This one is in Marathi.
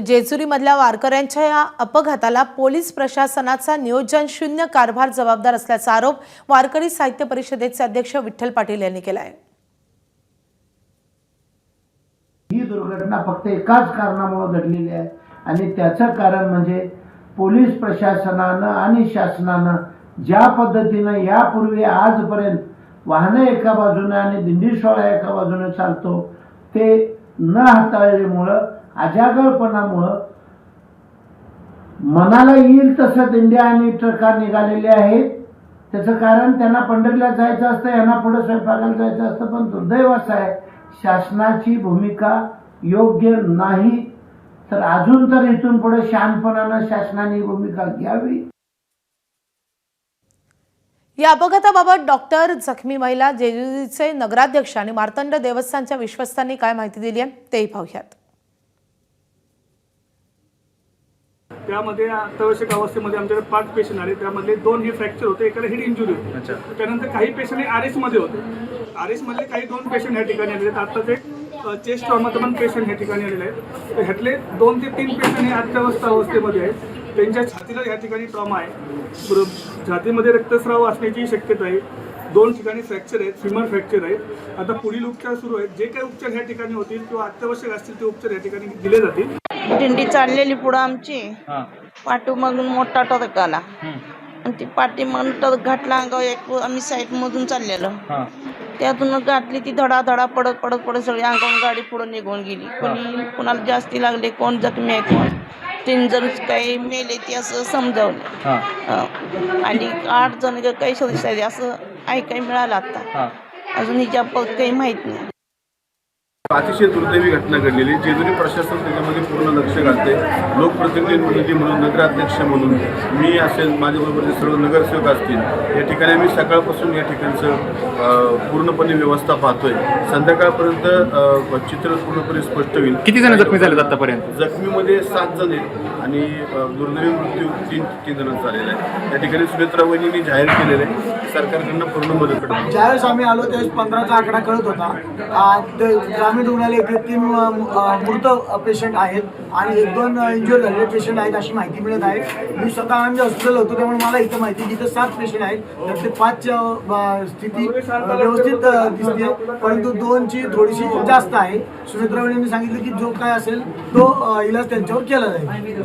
जेजुरीमधल्या वारकऱ्यांच्या या अपघाताला पोलीस प्रशासनाचा नियोजन शून्य कारभार जबाबदार असल्याचा आरोप वारकरी साहित्य परिषदेचे अध्यक्ष विठ्ठल पाटील यांनी केला आहे। ही दुर्घटना फक्त एकाच कारणामुळे घडलेली आहे आणि त्याचं कारण म्हणजे पोलीस प्रशासनानं आणि शासनानं ज्या पद्धतीने यापूर्वी आजपर्यंत वाहने एका बाजूने आणि दिंडीसोहळा एका बाजूने चालतो ते न हाताळल्यामुळे अजागरपणामुळे मनाला येईल तसं दिंड्या आणि ट्रका निघालेले आहेत। त्याचं कारण त्यांना पंढरीला जायचं असतं, यांना पुढे स्वयंपाकाला जायचं असतं, पण दुर्दैव असं आहे शासनाची भूमिका योग्य नाही। तर अजून तर इथून पुढे शांतपणाने शासनाने भूमिका घ्यावी। या अपघाताबाबत डॉक्टर जखमी महिला जेजुरीचे नगराध्यक्ष आणि मार्तंड देवस्थानच्या विश्वस्तांनी काय माहिती दिली आहे तेही पाहूयात। त्यामध्ये अत्यावश्यक अवस्थेमध्ये आमच्याकडे 5 पेशंट आले, त्यामधले 2 हे फ्रॅक्चर होते, एकाला हेड इंजुरी होती। त्यानंतर काही पेशंट हे आरएस मध्ये होते, आरएस मधले काही 2 पेशंट या ठिकाणी आलेले आहेत। आता ते चेस्ट ट्रॉमाचं पण पेशंट या ठिकाणी आलेले आहेत। तर ह्यातले 2 ते 3 पेशंट हे अत्यावस्थ अवस्थेमध्ये आहेत, त्यांच्या छातीला या ठिकाणी ट्रॉमा आहे, छातीमध्ये रक्तस्राव असण्याची शक्यता आहे, 2 ठिकाणी फ्रॅक्चर आहेत, फिमर फ्रॅक्चर आहे। आता पुढील उपचार सुरू आहेत, जे काही उपचार ह्या ठिकाणी होतील किंवा अत्यावश्यक असतील ते उपचार या ठिकाणी दिले जातील। दिंडी चाललेली पुढं आमची पाठीमागून मोठा ट्रक आला आणि ती पाठीमागून ट्रक घातला अंगावर एक आम्ही साईड मधून चाललेलो, त्यातून गाठली ती धडाधडा पडत पडत पडत सगळी अंगावरून गाडी पुढे निघून गेली। कोणाला जास्ती लागले, कोण जखमी आहे, कोण 3 जण काही मेले ते असं समजावलं आणि 8 जण काही सदस्य असं ऐकायला मिळालं। आता अजून हिच्या काही माहित नाही। अतिशय दुर्दैवी घटना घडलेली, जेजुरी प्रशासन त्याच्यामध्ये पूर्ण लक्ष घालते। लोकप्रतिनिधी म्हणून, नगराध्यक्ष म्हणून मी असेल, माझ्याबरोबर सर्व नगरसेवक असतील, या ठिकाणी आम्ही सकाळपासून या ठिकाणचं पूर्णपणे व्यवस्था पाहतोय। संध्याकाळपर्यंत चित्र पूर्णपणे स्पष्ट होईल। किती जण जखमी झाले आतापर्यंत? जखमीमध्ये 7 जण आहेत आणि दुर्दैवी मृत्यू 3 जणांचा झालेला आहे। या ठिकाणी सुनेत्रा वहिनींनी जाहीर केलेलं आहे सरकारकडनं पूर्ण मदत करतो। ज्यावेळेस आम्ही आलो त्यावेळेस 15चा आकडा कळत होता। ग्रामीण रुग्णालय इथे 3 मृत पेशंट आहेत आणि 1-2 इंजुअर झालेले पेशंट आहेत अशी माहिती मिळत आहे। मी स्वतः आम्ही हॉस्पिटल होतो त्यामुळे मला इथं माहिती जिथे 7 पेशंट आहेत त्यातले 5 स्थिती व्यवस्थित दिसते, परंतु 2ची थोडीशी जास्त आहे। सुनेत्रा वहिनींनी सांगितलं की जो काय असेल तो इलाज त्यांच्यावर केला जाईल।